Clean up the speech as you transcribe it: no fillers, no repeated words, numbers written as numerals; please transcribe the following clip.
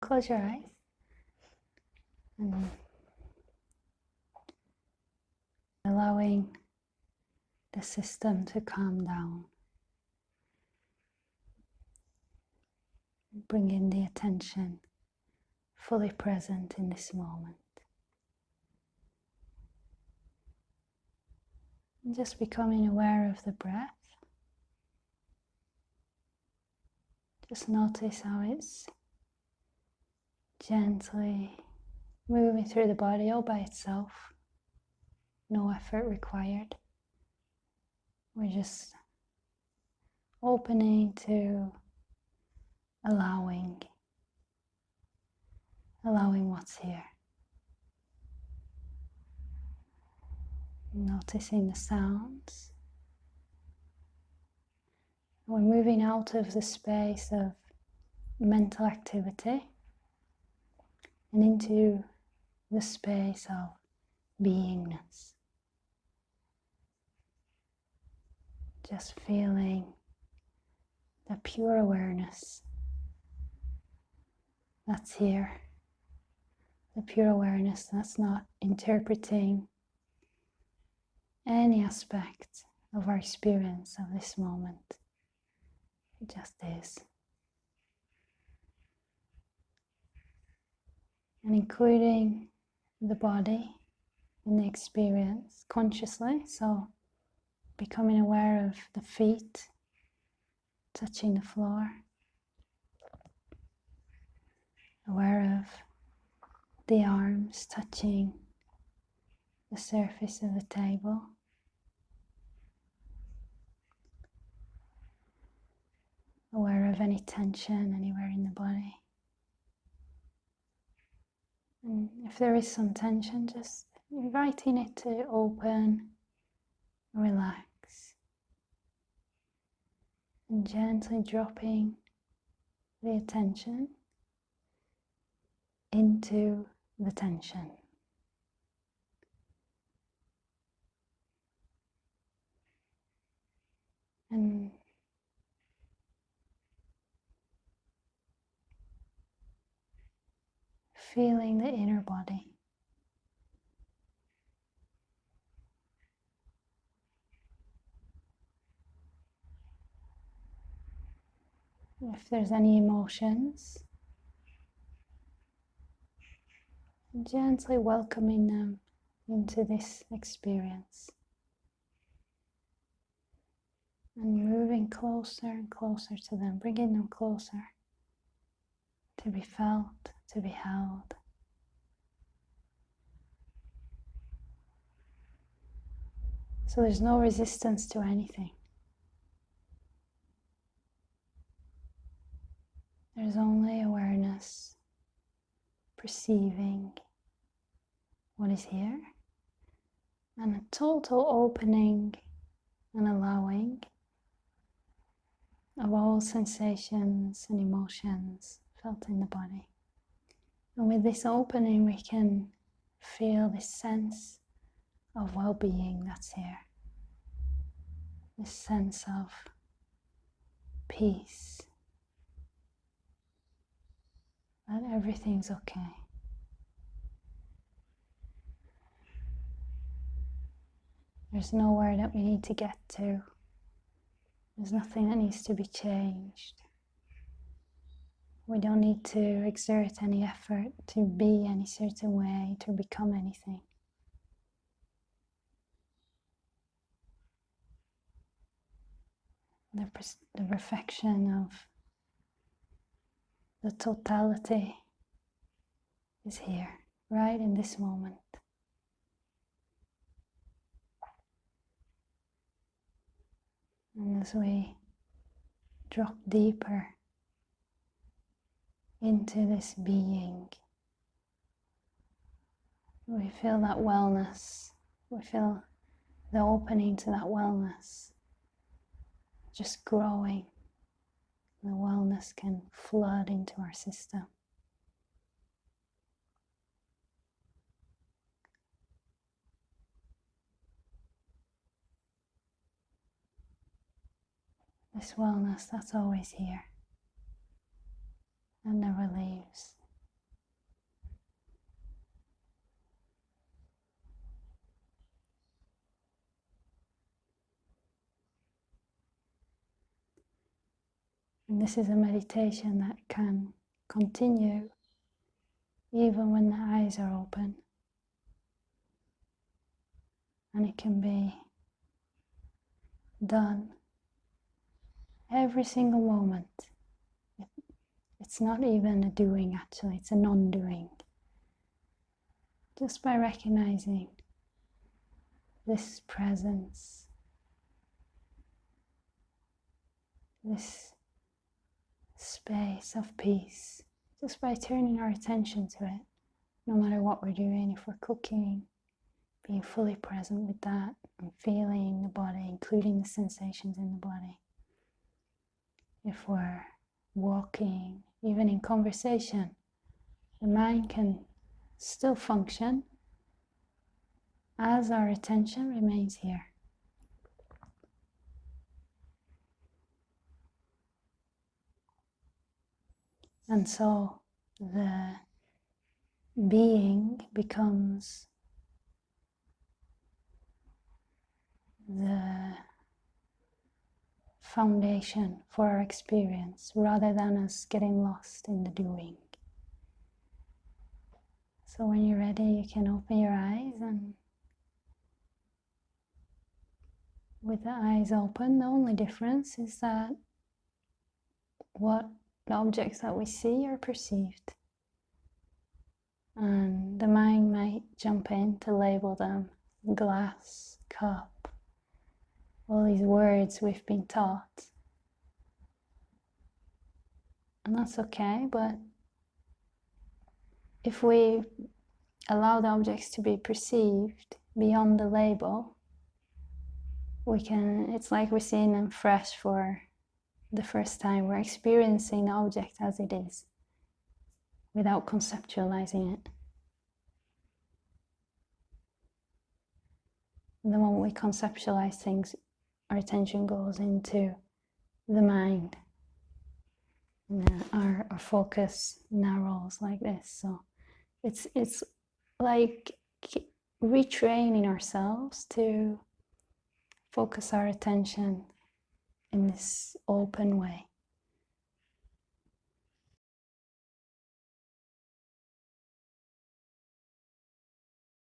Close your eyes and allowing the system to calm down. Bringing the attention fully present in this moment. And just becoming aware of the breath. Just notice how it's gently moving through the body all by itself. No effort required. We're just opening to allowing what's here. Noticing the sounds. We're moving out of the space of mental activity and into the space of beingness. Just feeling the pure awareness that's here. The pure awareness that's not interpreting any aspect of our experience of this moment. It just is. And including the body in the experience consciously, so becoming aware of the feet touching the floor, aware of the arms touching the surface of the table, aware of any tension anywhere in the body. And if there is some tension, just inviting it to open, relax, and gently dropping the attention into the tension. And feeling the inner body. If there's any emotions, gently welcoming them into this experience. And moving closer and closer to them, bringing them closer to be felt, to be held. So there's no resistance to anything. There's only awareness, perceiving what is here, and a total opening and allowing of all sensations and emotions felt in the body. And with this opening, we can feel this sense of well-being that's here. This sense of peace, that everything's okay. There's nowhere that we need to get to. There's nothing that needs to be changed. We don't need to exert any effort to be any certain way, to become anything. The perfection of the totality is here, right in this moment. And as we drop deeper into this being, we feel that wellness, we feel the opening to that wellness just growing. The wellness can flood into our system. This wellness that's always here and never leaves. And this is a meditation that can continue even when the eyes are open. And it can be done every single moment. It's not even a doing actually, it's a non-doing. Just by recognizing this presence, this space of peace, just by turning our attention to it, no matter what we're doing. If we're cooking, being fully present with that and feeling the body, including the sensations in the body. If we're walking, even in conversation, the mind can still function as our attention remains here. And so the being becomes the foundation for our experience, rather than us getting lost in the doing. So when you're ready, you can open your eyes, and with the eyes open, the only difference is that what the objects that we see are perceived. And the mind might jump in to label them: glass, cup, all these words we've been taught. And that's okay, but if we allow the objects to be perceived beyond the label, it's like we're seeing them fresh for the first time. We're experiencing the object as it is, without conceptualizing it. And the moment we conceptualize things, our attention goes into the mind. And our focus narrows like this. So it's like retraining ourselves to focus our attention in this open way.